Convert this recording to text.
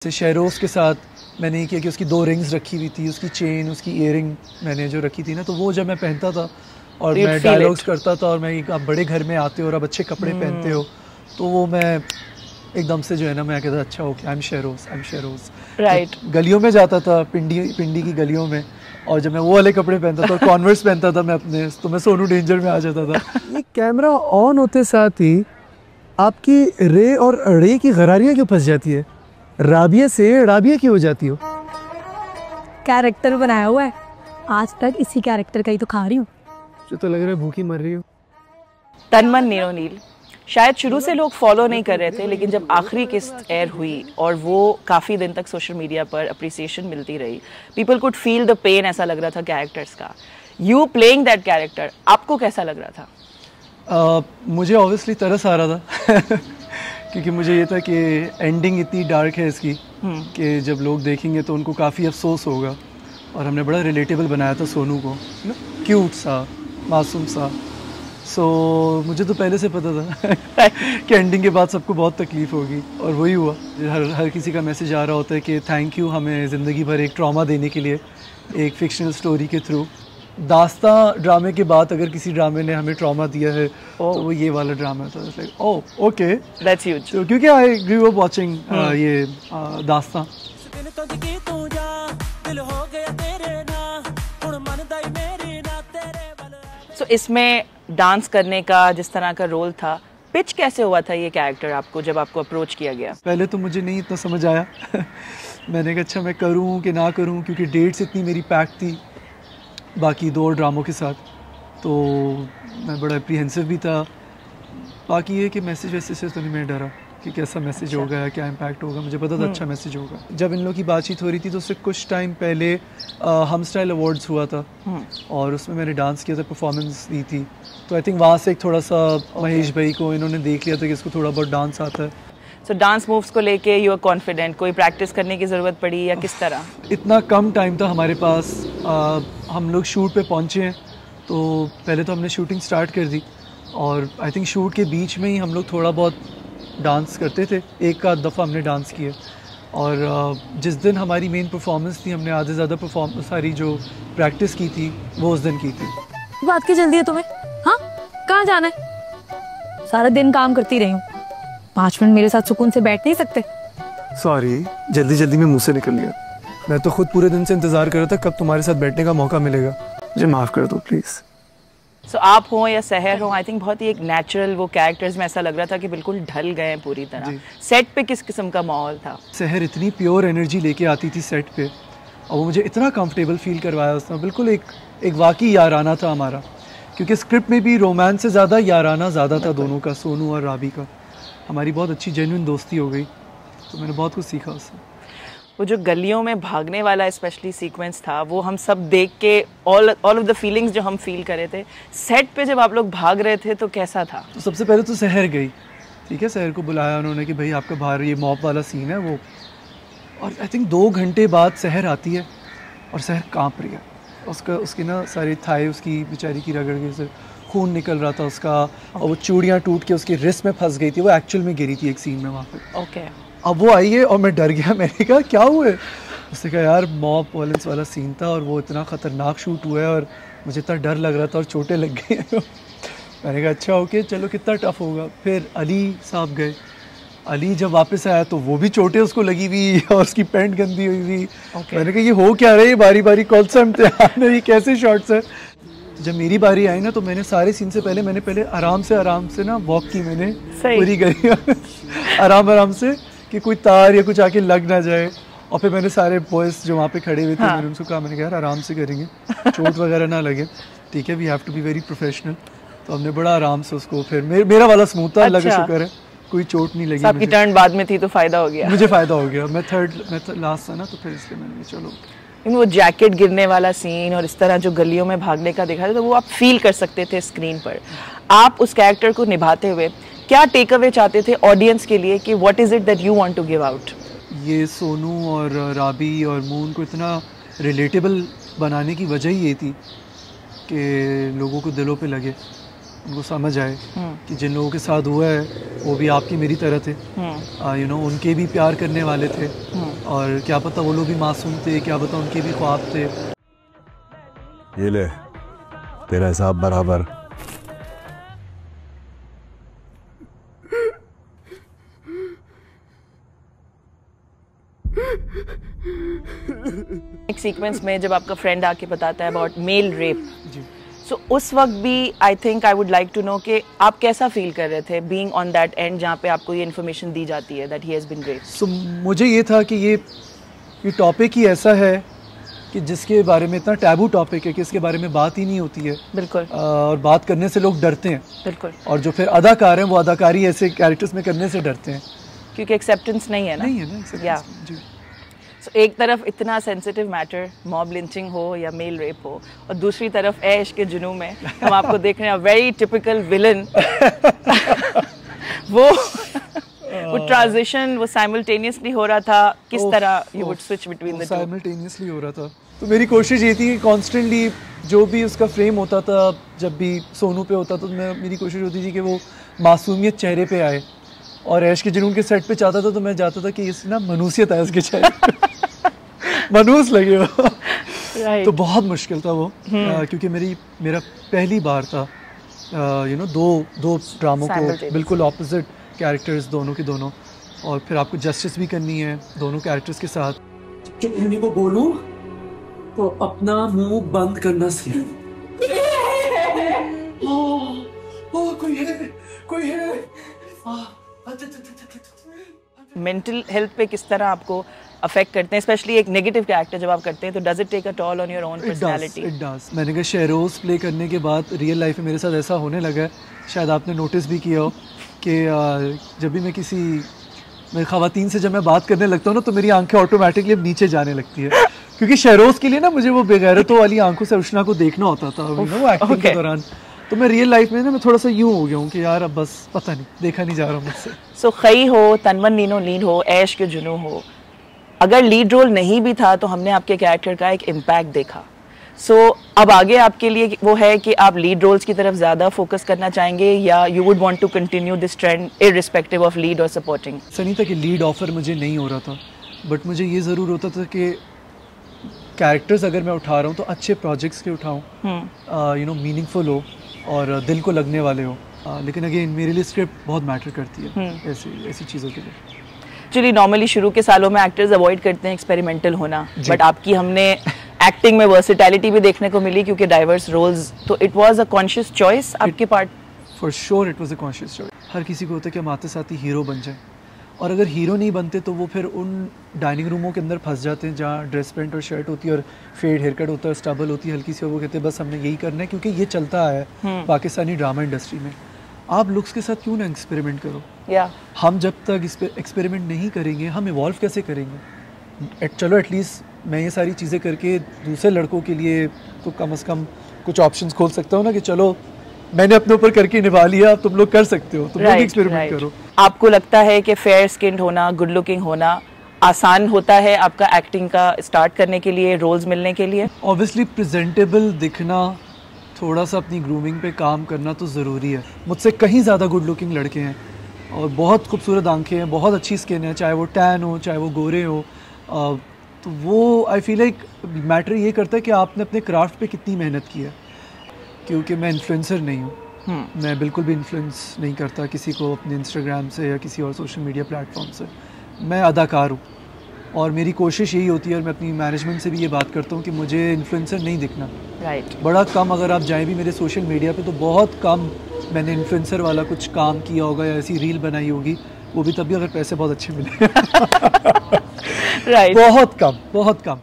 से शेरोज़ के साथ मैंने ये किया कि उसकी 2 रिंग्स रखी हुई थी, उसकी चेन, उसकी ईयरिंग मैंने जो रखी थी ना, तो वो जब मैं पहनता था और मैं डायलॉग्स करता था और मैं आप बड़े घर में आते हो और आप अच्छे कपड़े पहनते हो, तो वो मैं एकदम से जो है ना, मैं कहता अच्छा ओके आई एम शेरोज़ राइट। गलियों में जाता था, पिंडी की गलियों में, और जब मैं वो वाले कपड़े पहनता था और कॉन्वर्स पहनता था मैं अपने, तो मैं सोनू डेंजर में आ जाता था। ये कैमरा ऑन होते साथ ही आपकी रे और रे की गरारियाँ क्यों फंस जाती है? राबिया से राबिया क्यों हो जाती हो? कैरेक्टर बनाया हुआ है, आज तक इसी कैरेक्टर का ही तो खा रही हूँ। मुझे तो लग रहा है भूखी मर रही हूँ। तन्मन नीरोनील शायद शुरू से लोग फॉलो नहीं कर रहे थे, लेकिन जब आखिरी किस्त एयर हुई और वो काफ़ी दिन तक सोशल मीडिया पर अप्रिसिएशन मिलती रही, people could feel the pain, ऐसा लग रहा था कैरेक्टर्स का। यू प्लेइंग दैट कैरेक्टर, आपको कैसा लग रहा था? मुझे ऑब्वियसली तरस आ रहा था क्योंकि मुझे ये था कि एंडिंग इतनी डार्क है इसकी कि जब लोग देखेंगे तो उनको काफ़ी अफसोस होगा, और हमने बड़ा रिलेटेबल बनाया था सोनू को, क्यूट सा, मासूम सा। सो मुझे तो पहले से पता था कि एंडिंग के बाद सबको बहुत तकलीफ़ होगी, और वही हुआ। हर किसी का मैसेज आ रहा होता है कि थैंक यू हमें ज़िंदगी भर एक ट्रॉमा देने के लिए, एक फिक्शनल स्टोरी के थ्रू। दास्तां ड्रामे के बाद अगर किसी ड्रामे ने हमें ट्रॉमा दिया है तो वो ये वाला ड्रामा था। Like oh okay, that's huge. क्योंकि आई ग्रू अप वाचिंग ये दास्तां। सो इसमें डांस करने का जिस तरह का रोल था, पिच कैसे हुआ था ये कैरेक्टर आपको जब आपको अप्रोच किया गया? पहले तो मुझे नहीं इतना समझ आया मैंने कहा अच्छा मैं करूँ कि ना करूँ, क्योंकि डेट्स इतनी मेरी पैक थी बाकी 2 ड्रामों के साथ, तो मैं बड़ा एप्रीहेंसिव भी था। बाकी ये कि मैसेज वैसे से तो नहीं मैं डरा कि कैसा मैसेज होगा या क्या इम्पैक्ट होगा, मुझे पता था अच्छा मैसेज होगा। जब इन लोगों की बातचीत हो रही थी तो उससे कुछ टाइम पहले हम स्टाइल अवार्ड्स हुआ था और उसमें मैंने डांस किया था, परफॉर्मेंस दी थी, तो आई थिंक वहाँ से एक थोड़ा सा महेश भाई को इन्होंने देख लिया था कि इसको थोड़ा बहुत डांस आता है। सो डांस मूव्स को लेके यू आर कॉन्फिडेंट, कोई प्रैक्टिस करने की ज़रूरत पड़ी या किस तरह? इतना कम टाइम था हमारे पास, हम लोग शूट पे पहुँचे हैं, तो पहले तो हमने शूटिंग स्टार्ट कर दी और आई थिंक शूट के बीच में ही हम लोग थोड़ा बहुत डांस करते थे, एक आध दफ़ा हमने डांस किया, और जिस दिन हमारी मेन परफॉर्मेंस थी हमने आधे ज़्यादा सारी जो प्रैक्टिस की थी वो उस दिन की थी। बात की जल्दी है तुम्हें? हाँ, कहाँ जाना है? सारा दिन काम करती रही हूँ, 5 मिनट मेरे साथ सुकून से बैठ नहीं सकते? सॉरी, जल्दी जल्दी में मुंह से निकल गया। मैं तो खुद पूरे दिन से इंतज़ार कर रहा था कब तुम्हारे साथ बैठने का मौका मिलेगा, मुझे माफ़ कर दो प्लीज़। सो आप हो या सहर हो, आई थिंक बहुत ही एक नेचुरल, वो कैरेक्टर्स में ऐसा लग रहा था कि बिल्कुल ढल गए हैं पूरी तरह। सेट पे किस किस्म का माहौल था? सहर इतनी प्योर एनर्जी लेके आती थी सेट पे, और वो मुझे इतना कंफर्टेबल फील करवाया उसने, बिल्कुल एक वाकई याराना था हमारा, क्योंकि स्क्रिप्ट में भी रोमांस से ज़्यादा याराना ज़्यादा था दोनों का, सोनू और राबी का। हमारी बहुत अच्छी जेन्युइन दोस्ती हो गई, तो मैंने बहुत कुछ सीखा उससे। वो जो गलियों में भागने वाला स्पेशली सीक्वेंस था, वो हम सब देख के ऑल ऑफ द फीलिंग्स जो हम फील कर रहे थे, सेट पे जब आप लोग भाग रहे थे तो कैसा था? तो सबसे पहले तो सहर गई, ठीक है, सहर को बुलाया उन्होंने कि भाई आपका बाहर ये मॉप वाला सीन है वो, और आई थिंक 2 घंटे बाद सहर आती है और सहर काँप रही है, उसकी ना सारी थाई उसकी बेचारी की रगड़ गई, से खून निकल रहा था उसका, और वो चूड़ियाँ टूट के उसकी रिस्ट में फंस गई थी, वो एक्चुअल में गिरी थी एक सीन में वहाँ पे। ओके। अब वो आई है और मैं डर गया, मैंने कहा क्या हुआ है? उसने कहा यार मॉब वायलेंस वाला सीन था और वो इतना ख़तरनाक शूट हुआ है और मुझे इतना डर लग रहा था और चोटें लग गई हैं। मैंने कहा अच्छा ओके चलो, कितना टफ होगा। फिर अली साहब गए, अली जब वापस आया तो वो भी चोटें उसको लगी हुई और उसकी पैंट गंदी हुई हुई। मैंने कहा ये हो क्या रहा है, ये बारी बारी कौन सा इम्तिहान है, ये कैसे शॉट्स है? जब मेरी बारी आई ना तो मैंने सारे सीन से पहले आराम से ना वॉक की, मैंने पूरी गई आराम से कि कोई तार या कुछ आके लग ना जाए, और फिर मैंने सारे बॉयज़ जो वहाँ पे खड़े हुए थे मैंने उनसे कहा, मैंने कहा यार आराम से करेंगे, चोट वगैरह ना लगे, ठीक है, we have to be very professional. तो हमने बड़ा आराम से उसको, फिर मेरा वाला स्मूथ था, अल्लाह का शुक्र है, कोई चोट नहीं लगी। आपकी टर्न बाद में थी तो फ़ायदा हो गया। मुझे फ़ायदा हो गया, मैं लास्ट था ना, तो फिर इसलिए मैंने चलो। वो जैकेट गिरने वाला सीन और इस तरह जो गलियों में भागने का दिखा था, तो वो आप फील कर सकते थे स्क्रीन पर। आप उस कैरेक्टर को निभाते हुए क्या टेक अवे चाहते थे ऑडियंस के लिए कि what is it that you want to give out? ये सोनू और राबी और मून को इतना रिलेटेबल बनाने की वजह ही ये थी कि लोगों को दिलों पे लगे। उनको समझ आए कि जिन लोगों के साथ हुआ है वो भी आपकी मेरी तरह थे, यू नो, उनके भी प्यार करने वाले थे, और क्या पता वो लोग भी मासूम थे, क्या पता उनके भी ख्वाब थे। ये ले तेरा हिसाब बराबर। एक सीक्वेंस में जब आपका फ्रेंड आके बताता है अबाउट मेल रेप, जी, सो उस वक्त भी I think I would like to know कि आप कैसा फील कर रहे थे बीइंग ऑन दैट एंड जहाँ पे आपको ये इन्फॉर्मेशन दी जाती है that he has been raped. So मुझे ये था कि ये टॉपिक ही ऐसा है कि जिसके बारे में इतना टैबू टॉपिक है कि इसके बारे में बात ही नहीं होती है। बिल्कुल। और बात करने से लोग डरते हैं। बिल्कुल। और जो फिर अदाकार हैं वो अदाकारी ऐसे कैरेक्टर्स में करने से डरते हैं क्योंकि एक्सेप्टेंस नहीं है ना। नहीं है ना acceptance, या जी। So, एक तरफ इतना सेंसिटिव मैटर मॉब लिंचिंग हो या मेल रेप हो, और दूसरी तरफ ऐश के जुनून में हम आपको देख रहे हैं वेरी टिपिकल विलन। वो ट्रांजिशन वो साइमल्टेनियसली हो रहा था, किस तरह you would switch between the two? Simultaneously हो रहा था। तो मेरी कोशिश ये थी कि कॉन्स्टेंटली जो भी उसका फ्रेम होता था, जब भी सोनू पे होता तो मेरी कोशिश होती थी कि वो मासूमियत चेहरे पे आए, और ऐश के जुनून के सेट पे चाहता था तो मैं चाहता था कि इस ना मनुसियत आए उसके चेहरे पे। मनूस लगे वो। Right. तो बहुत मुश्किल था वो, क्योंकि मेरा पहली बार था यू नो दो ड्रामों को बिल्कुल ऑपोजिट कैरेक्टर्स दोनों के दोनों, और फिर आपको जस्टिस भी करनी है दोनों कैरेक्टर्स के साथ। जब कहने को बोलूं तो अपना मुंह बंद करना सीख। कोई है। मेंटल हेल्थ पे किस तरह आपको अफेक्ट करते हैं, स्पेशली एक नेगेटिव कैरेक्टर जब आप करते हैं, तो does it take a toll on your own personality? It does. मैंने कहा शहरोज प्ले करने के बाद रियल लाइफ में मेरे साथ ऐसा होने लगा है, शायद आपने नोटिस भी किया हो कि जब भी मैं ख़वातीन से जब मैं बात करने लगता हूँ ना तो मेरी आंखें ऑटोमेटिकली अब नीचे जाने लगती है, क्योंकि शहरोज के लिए ना मुझे वो बेगैरतों वाली आंखों से अर्शना को देखना होता था वो एक्टिंग के दौरान। तो मैं रियल लाइफ में ना मैं थोड़ा सा यूं हो गया हूँ कि यार अब बस पता नहीं, देखा नहीं जा रहा मुझसे। सो खई हो, तनमन नीनो लीड हो, ऐश के जुनू हो, अगर लीड रोल नहीं भी था तो हमने आपके कैरेक्टर का एक इम्पैक्ट देखा। सो अब आगे आपके लिए वो है कि आप लीड रोल्स की तरफ ज़्यादा फोकस करना चाहेंगे, या you would want to continue this trend irrespective of lead और सपोर्टिंग? ऐसा नहीं था कि लीड ऑफर मुझे नहीं हो रहा था, बट मुझे ये ज़रूर होता था कि कैरेक्टर्स अगर मैं उठा रहा हूँ तो अच्छे प्रोजेक्ट्स के उठाऊँ, यू नो, मीनिंगफुल हो और दिल को लगने वाले हो। लेकिन अगेन मेरे लिए स्क्रिप्ट बहुत मैटर करती है ऐसी चीज़ों के लिए। एक्चुअली नॉर्मली शुरू के सालों में एक्टर्स अवॉइड करते हैं एक्सपेरिमेंटल होना, बट आपकी हमने एक्टिंग में वर्सेटैलिटी भी देखने को मिली क्योंकि डाइवर्स रोल्स, तो it was a conscious choice आपके पार्ट? For sure it was a conscious choice. हर किसी को होता है कि हम आते साथ ही हीरो बन जाए, और अगर हीरो नहीं बनते तो वो फिर उन डाइनिंग रूमों के अंदर फंस जाते हैं जहाँ ड्रेस पैंट और शर्ट होती है और फेड हेयर कट होता है, स्टबल होती है हल्की सी, और वो कहते हैं बस हमने यही करना है क्योंकि ये चलता है पाकिस्तानी ड्रामा इंडस्ट्री में। आप लुक्स के साथ क्यों ना एक्सपेरिमेंट करो? हम जब तक इस पर एक्सपेरिमेंट नहीं करेंगे हम इवॉल्व कैसे करेंगे? चलो एटलीस्ट मैं ये सारी चीज़ें करके दूसरे लड़कों के लिए तो कम से कम कुछ ऑप्शंस खोल सकता हूँ ना, कि चलो मैंने अपने ऊपर करके निभा लिया, तुम लोग कर सकते हो, तुम लोग एक्सपेरिमेंट करो। आपको लगता है कि फेयर स्किन्ड होना, गुड लुकिंग होना आसान होता है आपका एक्टिंग का स्टार्ट करने के लिए, रोल्स मिलने के लिए? ऑब्वियसली प्रेजेंटेबल दिखना, थोड़ा सा अपनी ग्रूमिंग पे काम करना तो ज़रूरी है। मुझसे कहीं ज़्यादा गुड लुकिंग लड़के हैं और बहुत खूबसूरत आंखें हैं, बहुत अच्छी स्किन है, चाहे वो टैन हो चाहे वो गोरे हो, तो वो आई फील लाइक मैटर ये करता है कि आपने अपने क्राफ्ट पे कितनी मेहनत की है। क्योंकि मैं इन्फ्लुएंसर नहीं हूँ, मैं बिल्कुल भी इन्फ्लुएंस नहीं करता किसी को अपने इंस्टाग्राम से या किसी और सोशल मीडिया प्लेटफॉर्म से। मैं अदाकार हूँ और मेरी कोशिश यही होती है, और मैं अपनी मैनेजमेंट से भी ये बात करता हूँ कि मुझे इन्फ्लुएंसर नहीं दिखना। बड़ा कम अगर आप जाएं भी मेरे सोशल मीडिया पे तो बहुत कम मैंने इन्फ्लुएंसर वाला कुछ काम किया होगा या ऐसी रील बनाई होगी, वो भी तभी अगर पैसे बहुत अच्छे मिले। बहुत कम।